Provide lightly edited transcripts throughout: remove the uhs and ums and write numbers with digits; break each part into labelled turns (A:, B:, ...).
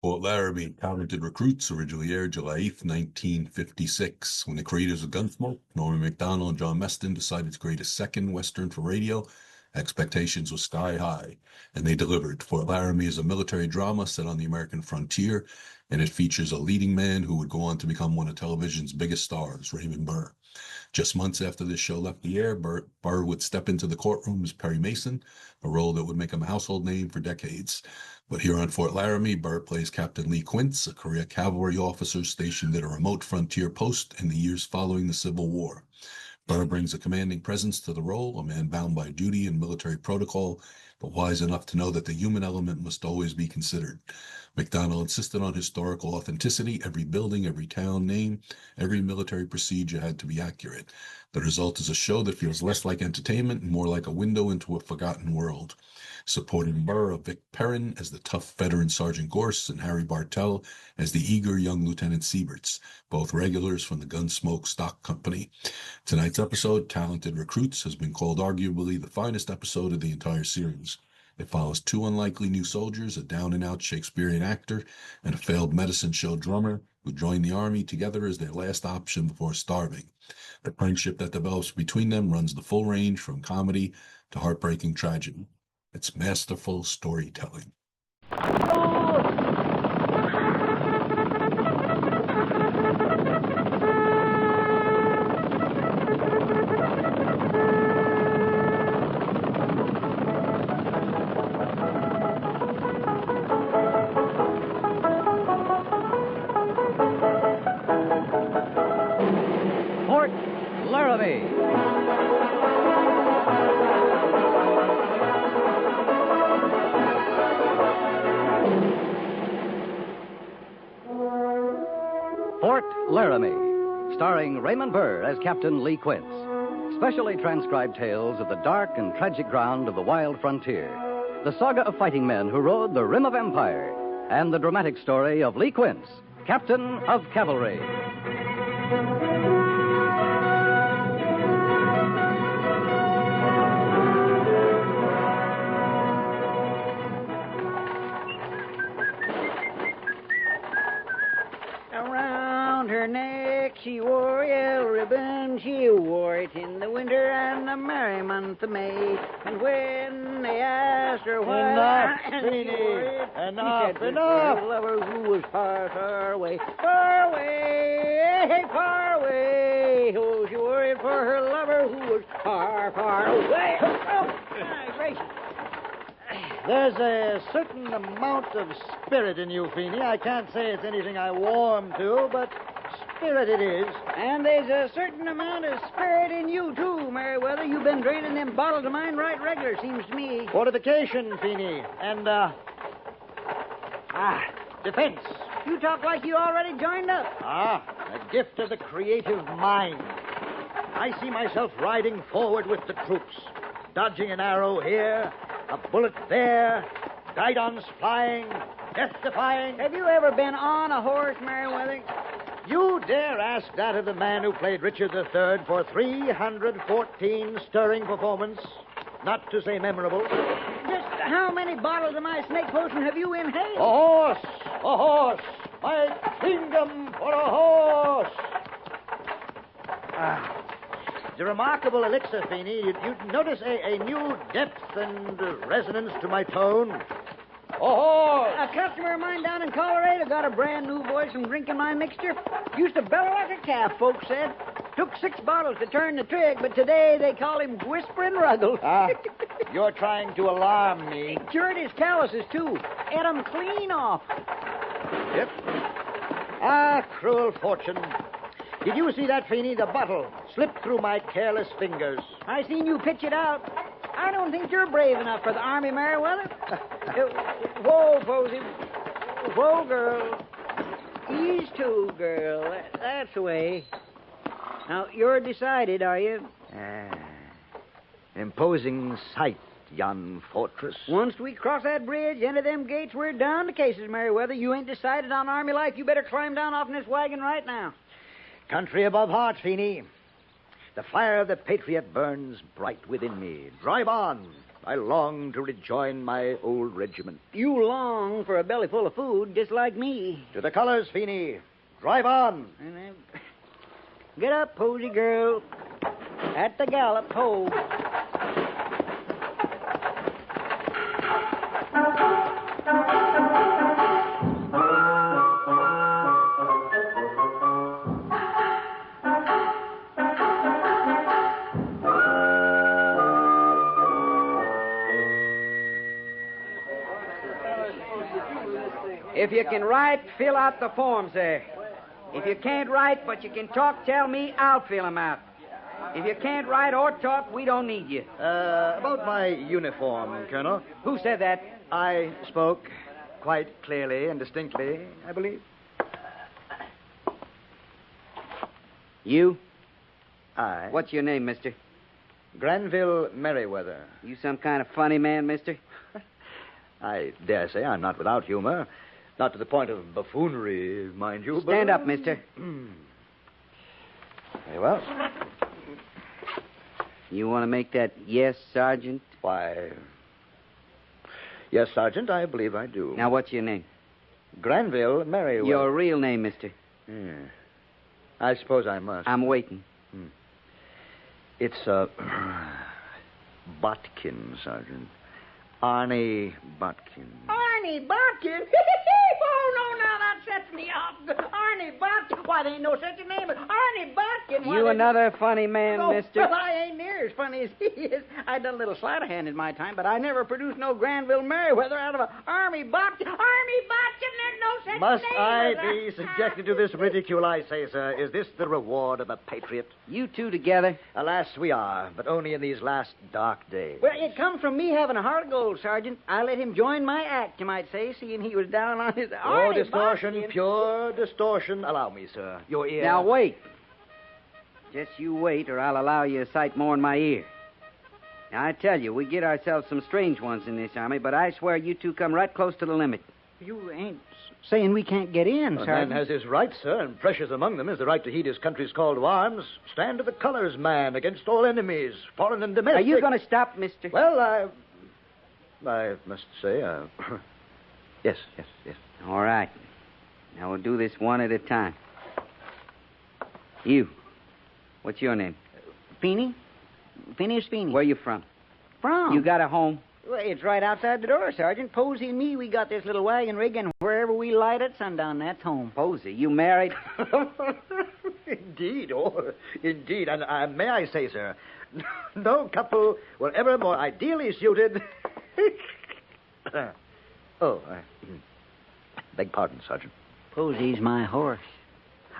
A: Fort Laramie, Talented Recruits originally aired July 8th, 1956. When the creators of Gunsmoke, Norman Macdonnell and John Meston, decided to create a second Western for radio, expectations were sky high, and they delivered. Fort Laramie is a military drama set on the American frontier, and it features a leading man who would go on to become one of television's biggest stars, Raymond Burr. Just months after this show left the air, Burr would step into the courtroom as Perry Mason, a role that would make him a household name for decades. But here on Fort Laramie, Burr plays Captain Lee Quince, a career cavalry officer stationed at a remote frontier post in the years following the Civil War. Burr brings a commanding presence to the role, a man bound by duty and military protocol, but wise enough to know that the human element must always be considered. Macdonnell insisted on historical authenticity. Every building, every town name, every military procedure had to be accurate. The result is a show that feels less like entertainment and more like a window into a forgotten world. Supporting Burr are Vic Perrin as the tough veteran Sergeant Gorse and Harry Bartell as the eager young Lieutenant Seiberts, both regulars from the Gunsmoke stock company. Tonight's episode, Talented Recruits, has been called arguably the finest episode of the entire series. It follows two unlikely new soldiers, a down-and-out Shakespearean actor and a failed medicine show drummer who join the Army together as their last option before starving. The friendship that develops between them runs the full range from comedy to heartbreaking tragedy. It's masterful storytelling.
B: Fort Laramie. Fort Laramie, starring Raymond Burr as Captain Lee Quince. Specially transcribed tales of the dark and tragic ground of the wild frontier. The saga of fighting men who rode the rim of empire. And the dramatic story of Lee Quince, Captain of Cavalry.
C: Around her neck she wore a yellow ribbon. She wore it in the winter and the merry month of May. And when they asked her why,
D: Enough,
C: she
D: Sweeney.
C: wore it,
D: Enough,
C: she said,
D: enough.
C: Her lover who was far, far away. Far away, far away. Oh, she wore it for her lover who was far, far away. Oh, my gracious.
D: There's a certain amount of spirit in you, Feeney. I can't say it's anything I warm to, but spirit it is.
C: And there's a certain amount of spirit in you, too, Merriweather. You've been draining them bottles of mine right regular, seems to me.
D: Fortification, Feeney, and, defense.
C: You talk like you already joined up.
D: A gift of the creative mind. I see myself riding forward with the troops, dodging an arrow here, a bullet there, guidons flying, death-defying.
C: Have you ever been on a horse, Merriweather?
D: You dare ask that of the man who played Richard III for 314 stirring performance, not to say memorable.
C: Just how many bottles of my snake potion have you inhaled?
D: A horse! A horse! My kingdom for a horse! It's a remarkable elixir, Feeney. You'd notice a new depth and resonance to my tone. A horse!
C: A customer of mine down in Colorado got a brand new voice from drinking my mixture. Used to bellow like a calf, folks said. Took 6 bottles to turn the trick, but today they call him Whispering Ruggles.
D: You're trying to alarm me.
C: Cured his calluses, too. Ate 'em clean off.
D: Yep. Cruel fortune. Did you see that, Feeney? The bottle slipped through my careless fingers.
C: I seen you pitch it out. I don't think you're brave enough for the Army, Merriweather. Whoa, Posey. Whoa, girl. Ease to, girl. That's the way. Now, you're decided, are you?
D: Imposing sight, yon fortress.
C: Once we cross that bridge, into them gates, we're down to cases, Merriweather. You ain't decided on Army life. You better climb down off in this wagon right now.
D: Country above heart, Feeney. The fire of the patriot burns bright within me. Drive on. I long to rejoin my old regiment.
C: You long for a belly full of food, just like me.
D: To the colors, Feeney. Drive on.
C: Get up, Posy girl. At the gallop, ho.
E: If you can write, fill out the forms there. If you can't write, but you can talk, tell me, I'll fill them out. If you can't write or talk, we don't need you.
D: About my uniform, Colonel.
E: Who said that?
D: I spoke quite clearly and distinctly, I believe.
E: You?
D: I.
E: What's your name, mister?
D: Granville Merriweather.
E: You some kind of funny man, mister?
D: I dare say I'm not without humor. Not to the point of buffoonery, mind you.
E: Stand up, mister.
D: Very well.
E: You want to make that yes, Sergeant?
D: Why, yes, Sergeant, I believe I do.
E: Now, what's your name?
D: Granville Merriweather.
E: Your real name, mister.
D: I suppose I must.
E: I'm waiting.
D: It's, Botkin, Sergeant. Arnie Botkin.
C: Arnie Botkin? Oh, no, now that sets me off. Arnie Botkin? Why, there ain't no such a name as Arnie Botkin.
E: You another funny man,
C: No,
E: mister.
C: well, I ain't near as funny as he is. I done a little sleight of hand in my time, but I never produced no Granville Merriweather out of a Army Botkin. Army Botkin, there's no such
D: Must
C: name
D: I
C: as that.
D: be subjected to this ridicule, I say, sir? Is this the reward of a patriot?
E: You two together?
D: Alas, we are, but only in these last dark days.
C: Well, it come from me having a heart of gold, Sergeant. I let him join my act, you might say, seeing he was down on his...
D: Oh,
C: Arnie
D: distortion,
C: Botkin.
D: pure distortion. Allow me, sir. Your ear...
E: Now, wait. Just you wait, or I'll allow you a sight more in my ear. Now, I tell you, we get ourselves some strange ones in this army, but I swear you two come right close to the limit.
C: You ain't saying we can't get in,
D: A
C: Sergeant.
D: man has his rights, sir, and precious among them is the right to heed his country's call to arms. Stand to the colors, man, against all enemies, foreign and domestic.
E: Are you going to stop, mister?
D: Well, I must say, yes.
E: All right. Now, we'll do this one at a time. You. What's your name?
C: Feeney? Feeney or Speeney?
E: Where you from?
C: From?
E: You got a home?
C: Well, it's right outside the door, Sergeant. Posy and me, we got this little wagon rig, and wherever we light at sundown, that's home.
E: Posy, you married?
D: Indeed, indeed. And may I say, sir, no couple were ever more ideally suited. Beg pardon, Sergeant.
C: Posy's my horse.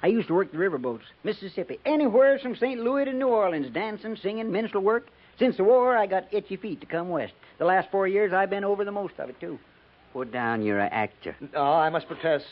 C: I used to work the riverboats, Mississippi, anywhere from St. Louis to New Orleans, dancing, singing, minstrel work. Since the war, I got itchy feet to come west. The last 4 years, I've been over the most of it, too.
E: Put down you're an actor.
D: Oh, I must protest.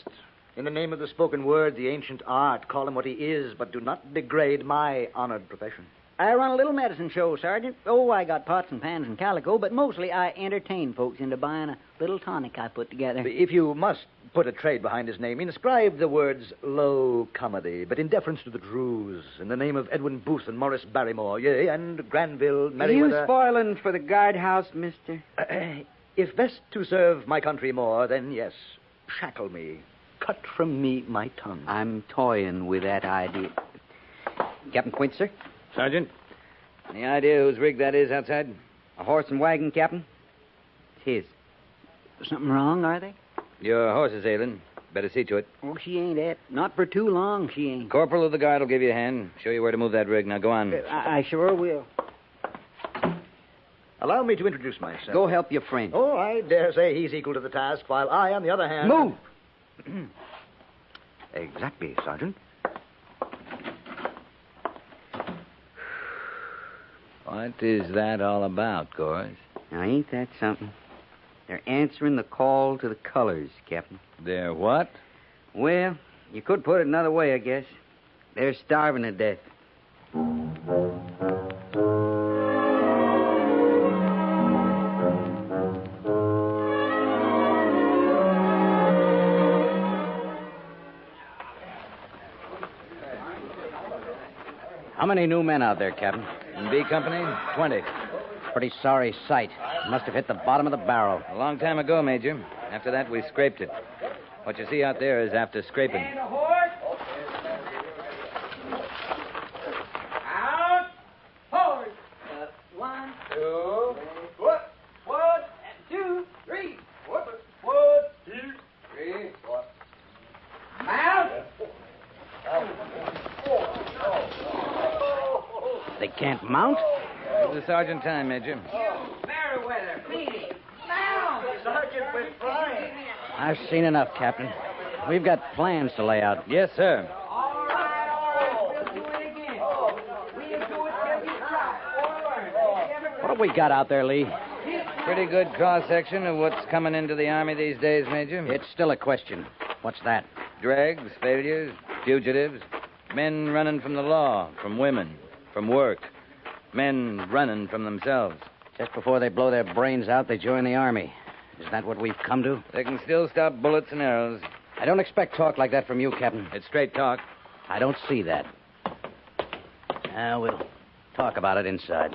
D: In the name of the spoken word, the ancient art, call him what he is, but do not degrade my honored profession.
C: I run a little medicine show, Sergeant. Oh, I got pots and pans and calico, but mostly I entertain folks into buying a little tonic I put together.
D: If you must put a trade behind his name, inscribe the words low comedy, but in deference to the Drews, in the name of Edwin Booth and Morris Barrymore, yea, and Granville Merriweather.
E: You spoiling for the guardhouse, mister?
D: If best to serve my country more, then yes, shackle me. Cut from me my tongue.
E: I'm toying with that idea. Captain Quince, sir?
F: Sergeant, any idea whose rig that is outside?
E: A horse and wagon, Captain? It's his.
C: Something wrong, are they?
F: Your horse is ailing. Better see to it.
C: Oh, she ain't at. Not for too long, she ain't.
F: Corporal of the guard will give you a hand. Show you where to move that rig. Now, go on.
C: I sure will.
D: Allow me to introduce myself.
E: Go help your friend.
D: Oh, I dare say he's equal to the task, while I, on the other hand...
E: Move!
D: Exactly, Sergeant.
F: What is that all about, Gorse?
E: Now, ain't that something? They're answering the call to the colors, Captain.
F: They're what?
E: Well, you could put it another way, I guess. They're starving to death.
F: How many new men out there, Captain? In B Company? 20.
G: Pretty sorry sight.
B: Must have hit the bottom of the barrel.
F: A long time ago, Major. After that, we scraped it. What you see out there is after scraping.
E: And a horse. Out. Forward. 1, 2. What? 1, 2, 3. What? 1, 2, 3. What? Mount.
B: They can't mount?
F: Give the sergeant time, Major.
E: Meriwether, Feeney. Mount.
D: Sergeant, we're flying.
B: I've seen enough, Captain. We've got plans to lay out.
F: Yes, sir.
E: All right. We'll do it again. We'll do it till we try.
B: What have we got out there, Lee?
F: Pretty good cross-section of what's coming into the Army these days, Major.
B: It's still a question. What's that?
F: Dregs, failures, fugitives, men running from the law, from women, from work, men running from themselves.
B: Just before they blow their brains out, they join the Army. Is that what we've come to?
F: They can still stop bullets and arrows.
B: I don't expect talk like that from you, Captain.
F: It's straight talk.
B: I don't see that. We'll talk about it inside.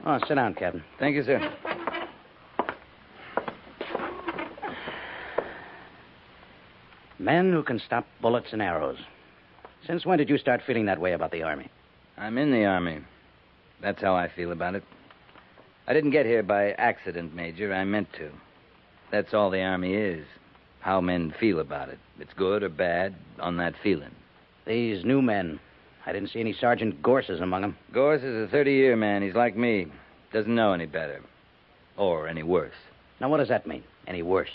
B: Oh, sit down, Captain.
F: Thank you, sir.
B: Men who can stop bullets and arrows. Since when did you start feeling that way about the Army?
F: I'm in the Army. That's how I feel about it. I didn't get here by accident, Major. I meant to. That's all the Army is. How men feel about it. It's good or bad on that feeling.
B: These new men. I didn't see any Sergeant Gorses among them.
F: Gorse is a 30-year man. He's like me. Doesn't know any better. Or any worse.
B: Now, what does that mean? Any worse?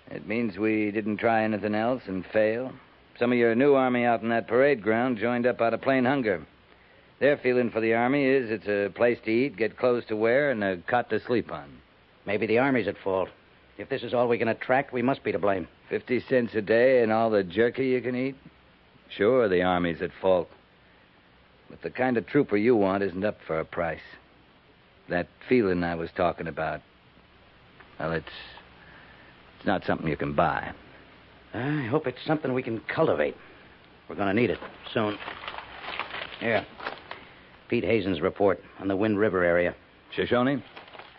F: It means we didn't try anything else and fail. Some of your new Army out in that parade ground joined up out of plain hunger. Their feeling for the Army is it's a place to eat, get clothes to wear, and a cot to sleep on.
B: Maybe the Army's at fault. If this is all we can attract, we must be to blame.
F: 50 cents a day and all the jerky you can eat? Sure, the Army's at fault. But the kind of trooper you want isn't up for a price. That feeling I was talking about, well, it's not something you can buy.
B: I hope it's something we can cultivate. We're going to need it soon. Here. Pete Hazen's report on the Wind River area.
F: Shoshone?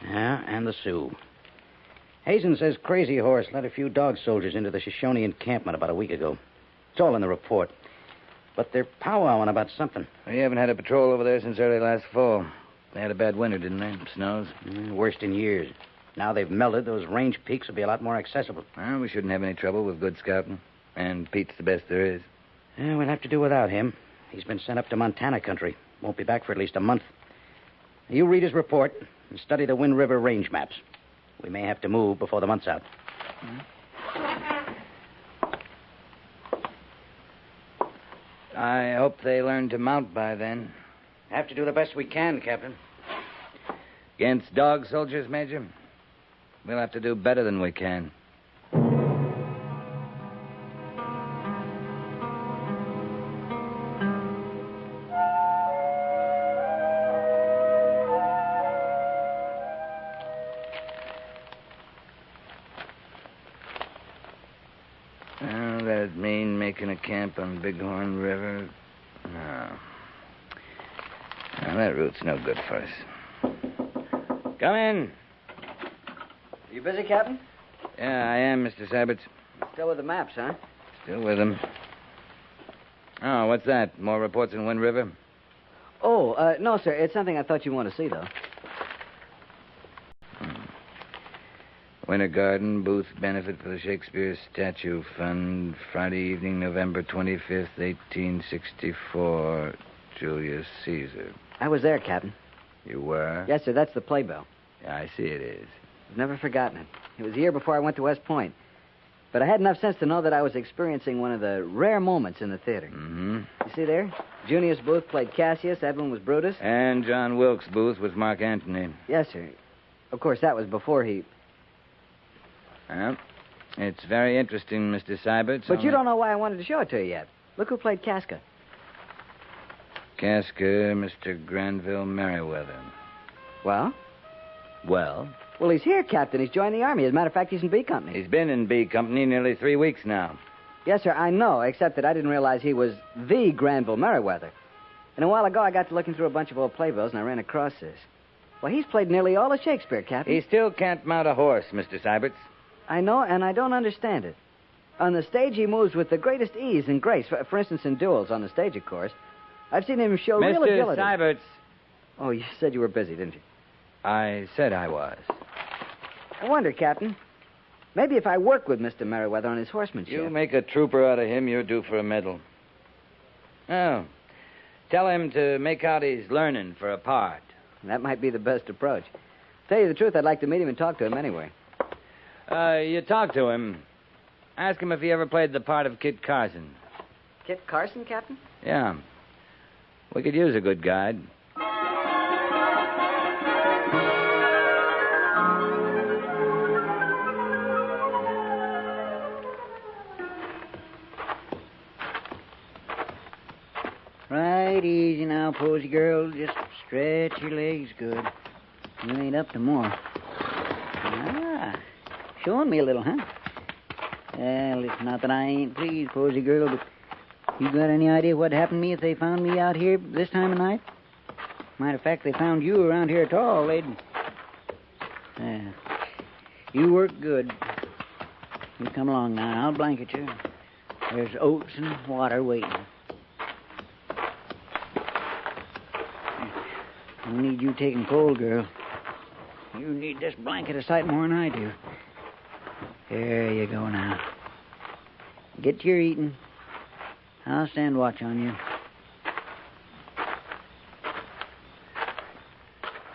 B: Yeah, and the Sioux. Hazen says Crazy Horse led a few dog soldiers into the Shoshone encampment about a week ago. It's all in the report. But they're powwowing about something.
F: We haven't had a patrol over there since early last fall. They had a bad winter, didn't they? Snows?
B: Worst in years. Now they've melted, those range peaks will be a lot more accessible.
F: Well, we shouldn't have any trouble with good scouting. And Pete's the best there is.
B: Yeah, we'll have to do without him. He's been sent up to Montana country. Won't be back for at least a month. You read his report and study the Wind River range maps. We may have to move before the month's out.
F: I hope they learn to mount by then.
B: Have to do the best we can, Captain.
F: Against dog soldiers, Major? We'll have to do better than we can. Well, that'd mean making a camp on Bighorn River. No. Now, that route's no good for us. Come in.
E: You busy, Captain?
F: Yeah, I am, Mr. Seiberts.
E: Still with the maps, huh?
F: Still with him. Oh, what's that? More reports in Wind River?
E: Oh, no, sir. It's something I thought you'd want to see, though.
F: Winter Garden, booth benefit for the Shakespeare Statue Fund, Friday evening, November 25th, 1864. Julius Caesar.
E: I was there, Captain.
F: You were?
E: Yes, sir. That's the playbill.
F: Yeah, I see it is.
E: I've never forgotten it. It was a year before I went to West Point. But I had enough sense to know that I was experiencing one of the rare moments in the theater.
F: Mm-hmm.
E: You see there? Junius Booth played Cassius, Edwin was Brutus.
F: And John Wilkes Booth was Mark Antony.
E: Yes, sir. Of course, that was before he...
F: Well, it's very interesting, Mr. Seiberts.
E: But you don't know why I wanted to show it to you yet. Look who played Casca.
F: Casca, Mr. Granville Merriweather.
E: Well?
F: Well?
E: Well, he's here, Captain. He's joined the Army. As a matter of fact, he's in B Company.
F: He's been in B Company nearly 3 weeks now.
E: Yes, sir, I know, except that I didn't realize he was the Granville Merriweather. And a while ago, I got to looking through a bunch of old playbills, and I ran across this. Well, he's played nearly all of Shakespeare, Captain.
F: He still can't mount a horse, Mr. Seiberts.
E: I know, and I don't understand it. On the stage, he moves with the greatest ease and grace. For instance, in duels on the stage, of course. I've seen him show real agility.
F: Mr. Seiberts.
E: Oh, you said you were busy, didn't you?
F: I said I was.
E: I wonder, Captain. Maybe if I work with Mr. Merriweather on his horsemanship.
F: You make a trooper out of him, you're due for a medal. Oh, tell him to make out he's learning for a part.
E: That might be the best approach. Tell you the truth, I'd like to meet him and talk to him anyway.
F: You talk to him. Ask him if he ever played the part of Kit Carson.
E: Kit Carson, Captain?
F: Yeah. We could use a good guide.
C: Right easy now, Posy girl. Just stretch your legs good. You ain't up to more. Ah, showing me a little, huh? Well, it's not that I ain't pleased, Posy girl, but you got any idea what happened to me if they found me out here this time of night? Matter of fact, they found you around here at all, lady. Yeah. You work good. You come along now, and I'll blanket you. There's oats and water waiting. I don't need you taking cold, girl. You need this blanket a sight more than I do. There you go now. Get your eating. I'll stand watch on you.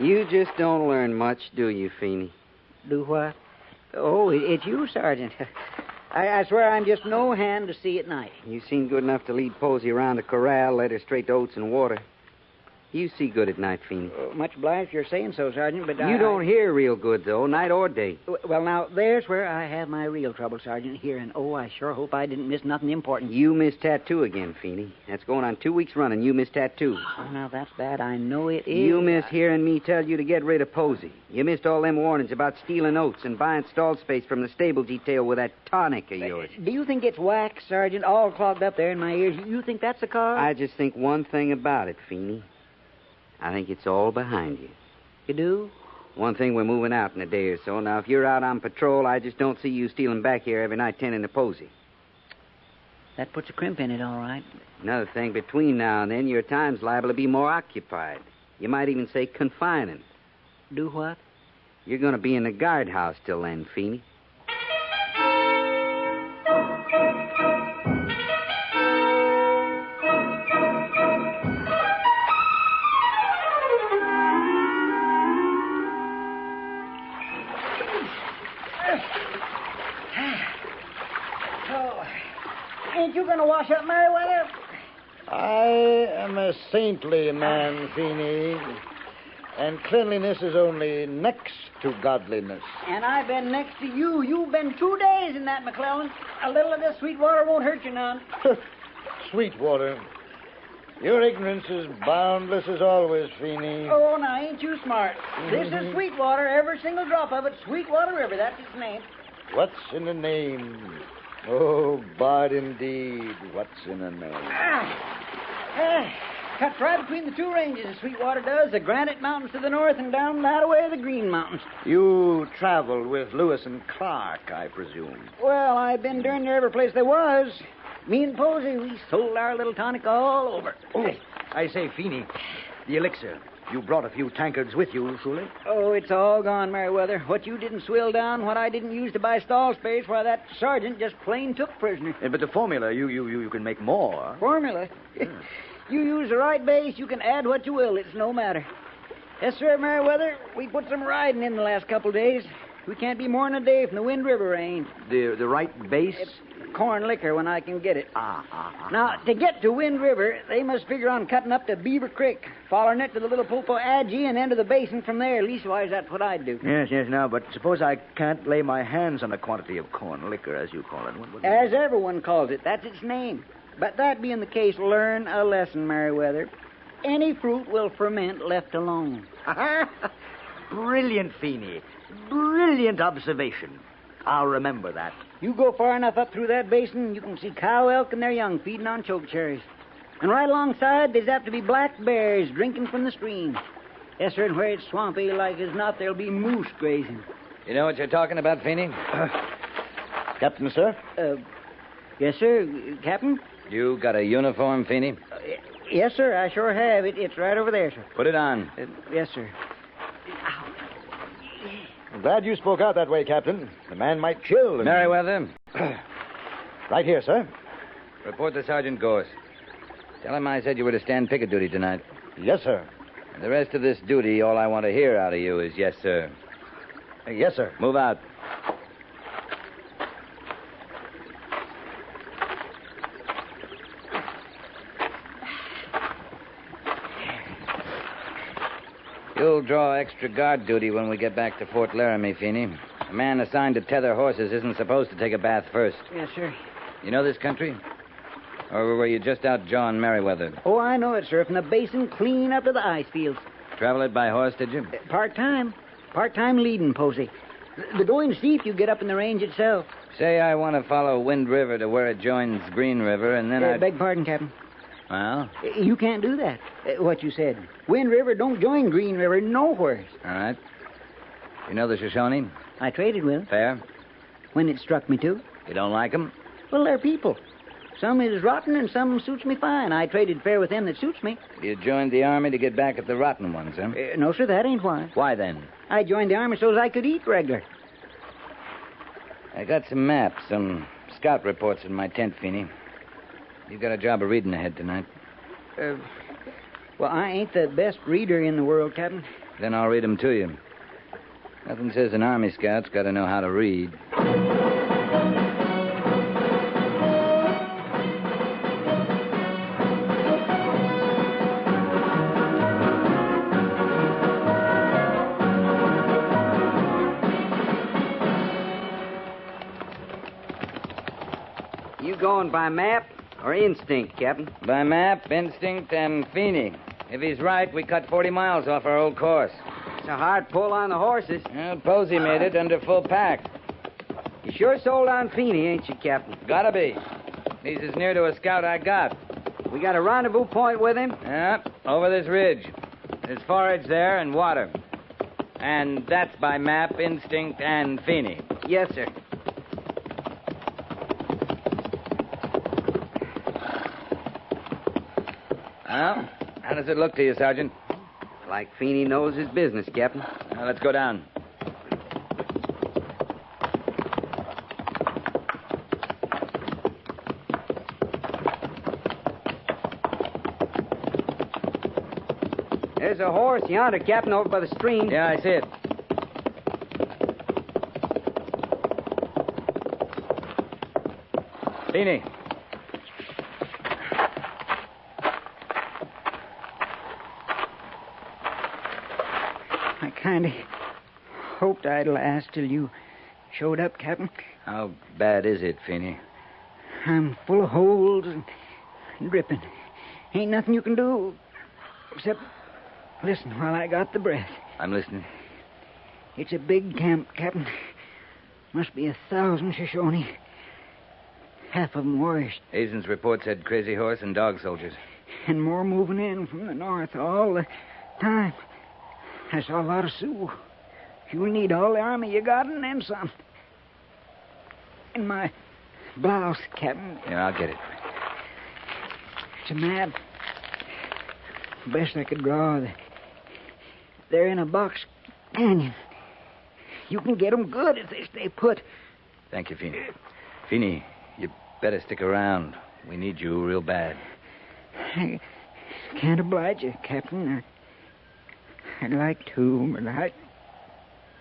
E: You just don't learn much, do you, Feeney?
C: Do what? Oh, it's you, Sergeant. I swear I'm just no hand to see at night.
E: You seem good enough to lead Posy around the corral, led her straight to oats and water. You see good at night, Feeney.
C: Much obliged if you're saying so, Sergeant, but
E: You don't hear real good, though, night or day.
C: Well, now, there's where I have my real trouble, Sergeant, hearing. Oh, I sure hope I didn't miss nothing important.
E: You missed tattoo again, Feeney. That's going on 2 weeks running. You missed tattoo.
C: Oh, now, that's bad. I know it is.
E: You missed hearing me tell you to get rid of Posy. You missed all them warnings about stealing oats and buying stall space from the stable detail with that tonic of yours.
C: Do you think it's wax, Sergeant, all clogged up there in my ears? You think that's the cause?
E: I just think one thing about it, Feeney. I think it's all behind you.
C: You do?
E: One thing, we're moving out in a day or so. Now, if you're out on patrol, I just don't see you stealing back here every night tending to Posy.
C: That puts a crimp in it, all right.
E: Another thing, between now and then, your time's liable to be more occupied. You might even say confining.
C: Do what?
E: You're going to be in the guardhouse till then, Feeney.
C: Ain't you gonna wash up, Merriweather?
D: I am a saintly man, Feeney, and cleanliness is only next to godliness.
C: And I've been next to you. You've been 2 days in that, McClellan. A little of this sweet water won't hurt you none.
D: Sweetwater. Your ignorance is boundless as always, Feeney.
C: Oh, now, ain't you smart? This is Sweetwater, every single drop of it. Sweetwater River, that's its name.
D: What's in the name? Oh, Bard indeed. What's in a name?
C: Cuts right between the two ranges, Sweetwater does. The Granite Mountains to the north and down that way the Green Mountains.
D: You traveled with Lewis and Clark, I presume.
C: Well, I've been darn near every place there was. Me and Posy, we sold our little tonic all over.
D: Oh, I say, Feeney, the elixir. You brought a few tankards with you, surely?
C: Oh, it's all gone, Merriweather. What you didn't swill down, what I didn't use to buy stall space, why, that sergeant just plain took prisoner.
D: But the formula, you can make more.
C: Formula? You use the right base, you can add what you will. It's no matter. Yes, sir, Merriweather. We put some riding in the last couple of days. We can't be more than a day from the Wind River range.
D: The right base?
C: It's corn liquor when I can get it. Now, to get to Wind River, they must figure on cutting up to Beaver Creek, following it to the Little Popo Adjie, and into the basin from there. Leastwise, that's what I'd do.
D: Yes, now, but suppose I can't lay my hands on a quantity of corn liquor, as you call it. What
C: As everyone calls it. That's its name. But that being the case, learn a lesson, Merriweather. Any fruit will ferment left alone.
D: Brilliant, Feeney. Brilliant observation.
E: I'll remember that.
C: You go far enough up through that basin, you can see cow elk and their young feeding on choke cherries. And right alongside, there's apt to be black bears drinking from the stream. Yes, sir, and where it's swampy like as not, there'll be moose grazing.
F: You know what you're talking about, Feeney?
D: Captain, sir?
C: Yes, sir, Captain?
F: You got a uniform, Feeney?
C: Yes, sir, I sure have. It's right over there, sir.
F: Put it on.
C: Yes, sir.
D: I'm glad you spoke out that way, Captain. The man might chill. And...
F: Merriweather,
D: Right here, sir.
F: report to Sergeant Gorse. Tell him I said you were to stand picket duty tonight.
D: Yes, sir.
F: And the rest of this duty, all I want to hear out of you is yes, sir.
D: Yes, sir.
F: Move out. You'll draw extra guard duty when we get back to Fort Laramie, Feeney. A man assigned to tether horses isn't supposed to take a bath first.
C: Yes, sir.
F: You know this country? Or were you just out jawing Merriweather?
C: Oh, I know it, sir. From the basin clean up to the ice fields.
F: Travel it by horse, did you?
C: Part-time. Part-time leading, Posey. The going's steep you get up in the range itself.
F: Say I want to follow Wind River to where it joins Green River, and then I...
C: Beg pardon, Captain.
F: Well,
C: You can't do that. What you said. Wind River don't join Green River nowhere.
F: all right. You know the Shoshone?
C: I traded with 'em
F: Fair?
C: when it struck me to.
F: You don't like 'em?
C: Well, they're people. Some is rotten and some suits me fine. I traded fair with them that suits me.
F: You joined the Army to get back at the rotten ones, huh?
C: No, sir, that ain't why.
F: Why then?
C: I joined the Army so's I could eat regular.
F: I got some maps, some scout reports in my tent, Feeney. You got a job of reading ahead tonight.
C: Well, I ain't the best reader in the world, Captain.
F: Then I'll read 'em to you. Nothing says an Army scout's got to know how to read.
E: You going by map or instinct, Captain?
F: By map, instinct, and Feeney. If he's right, we cut 40 miles off our old course.
E: It's a hard pull on the horses.
F: Well, Posey made it under full pack.
E: You sure sold on Feeney, ain't you, Captain?
F: Gotta be. He's as near to a scout I got.
E: We got a rendezvous point with him?
F: Yeah, over this ridge. There's forage there and water. And that's by map, instinct, and Feeney.
E: Yes, sir.
F: Well, how does it look to you, Sergeant?
E: Like Feeney knows his business, Captain.
F: Now, let's go down.
E: There's a horse yonder, Captain, over by the stream.
F: Yeah, I see it. Feeney.
C: I kind of hoped I'd last till you showed up, Captain.
F: How bad is it, Feeney?
C: I'm full of holes and dripping. Ain't nothing you can do except listen while I got the breath.
F: I'm listening.
C: It's a big camp, Captain. Must be 1,000 Shoshone. Half of them warriors.
F: Hazen's report said crazy horse and dog soldiers.
C: And more moving in from the north all the time. I saw a lot of Sioux. You'll need all the army you got and then some. And my blouse, Captain.
F: Here, I'll get it.
C: It's a map. Best I could draw. They're in a box canyon. You can get 'em good if they stay put.
F: Thank you, Feeney. Feeney, you better stick around. We need you real bad.
C: I can't oblige you, Captain. I'd like to, but I...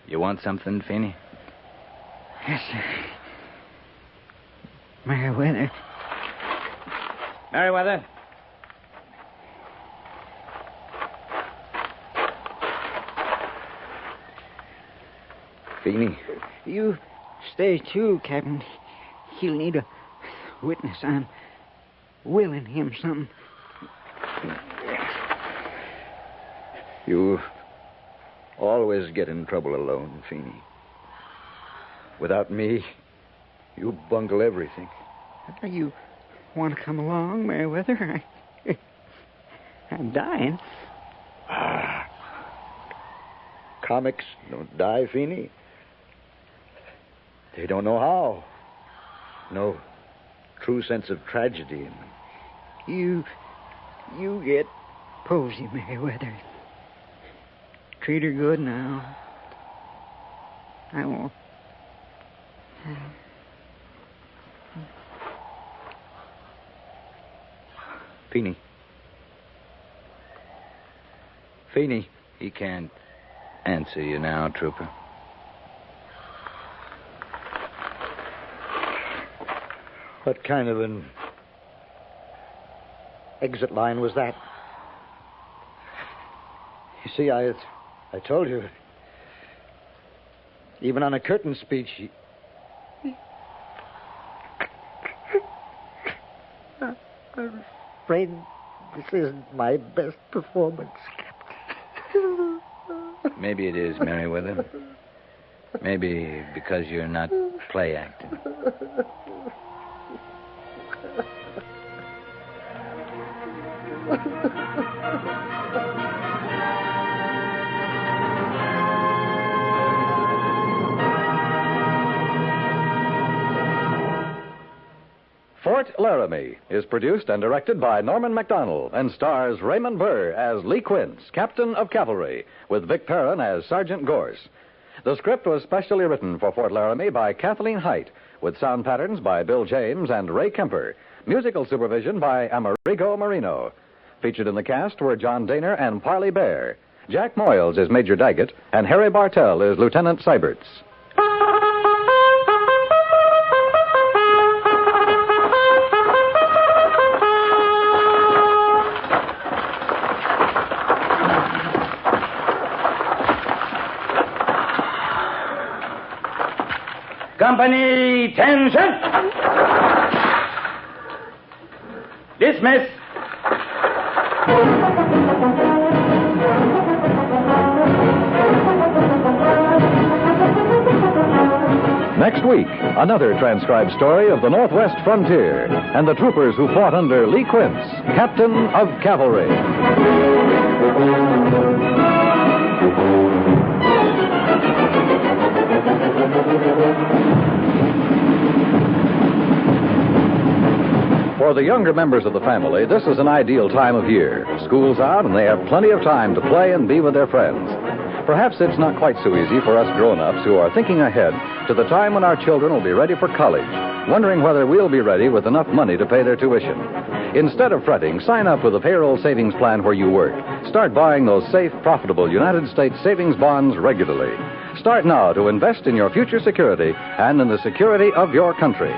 F: You want something, Feeney?
C: Yes, sir. Merriweather.
F: Merriweather. Feeney.
C: You stay too, Captain. He'll need a witness. I'm willing him something.
D: You always get in trouble alone, Feeney. Without me, you bungle everything.
C: You want to come along, Meriwether? I'm dying.
D: Comics don't die, Feeney. They don't know how. No true sense of tragedy in them.
C: You get Posey, Meriwether. Treat her good now. I won't.
D: Feeney. Feeney.
F: He can't answer you now, Trooper.
D: What kind of an exit line was that? You see, I told you. Even on a curtain speech, I'm afraid this isn't my best performance, Captain.
F: Maybe it is, Meriwether. Maybe because you're not play acting.
B: Fort Laramie is produced and directed by Norman Macdonnell and stars Raymond Burr as Lee Quince, Captain of Cavalry, with Vic Perrin as Sergeant Gorse. The script was specially written for Fort Laramie by Kathleen Height, with sound patterns by Bill James and Ray Kemper, musical supervision by Amerigo Marino. Featured in the cast were John Daner and Parley Bear. Jack Moyles is Major Daggett, and Harry Bartell is Lieutenant Seiberts.
E: Company, attention! Dismiss.
B: Next week, another transcribed story of the Northwest frontier and the troopers who fought under Lee Quince, Captain of Cavalry. For the younger members of the family, this is an ideal time of year. School's out and they have plenty of time to play and be with their friends. Perhaps it's not quite so easy for us grown-ups who are thinking ahead to the time when our children will be ready for college, wondering whether we'll be ready with enough money to pay their tuition. Instead of fretting, sign up with a payroll savings plan where you work. Start buying those safe, profitable United States savings bonds regularly. Start now to invest in your future security and in the security of your country.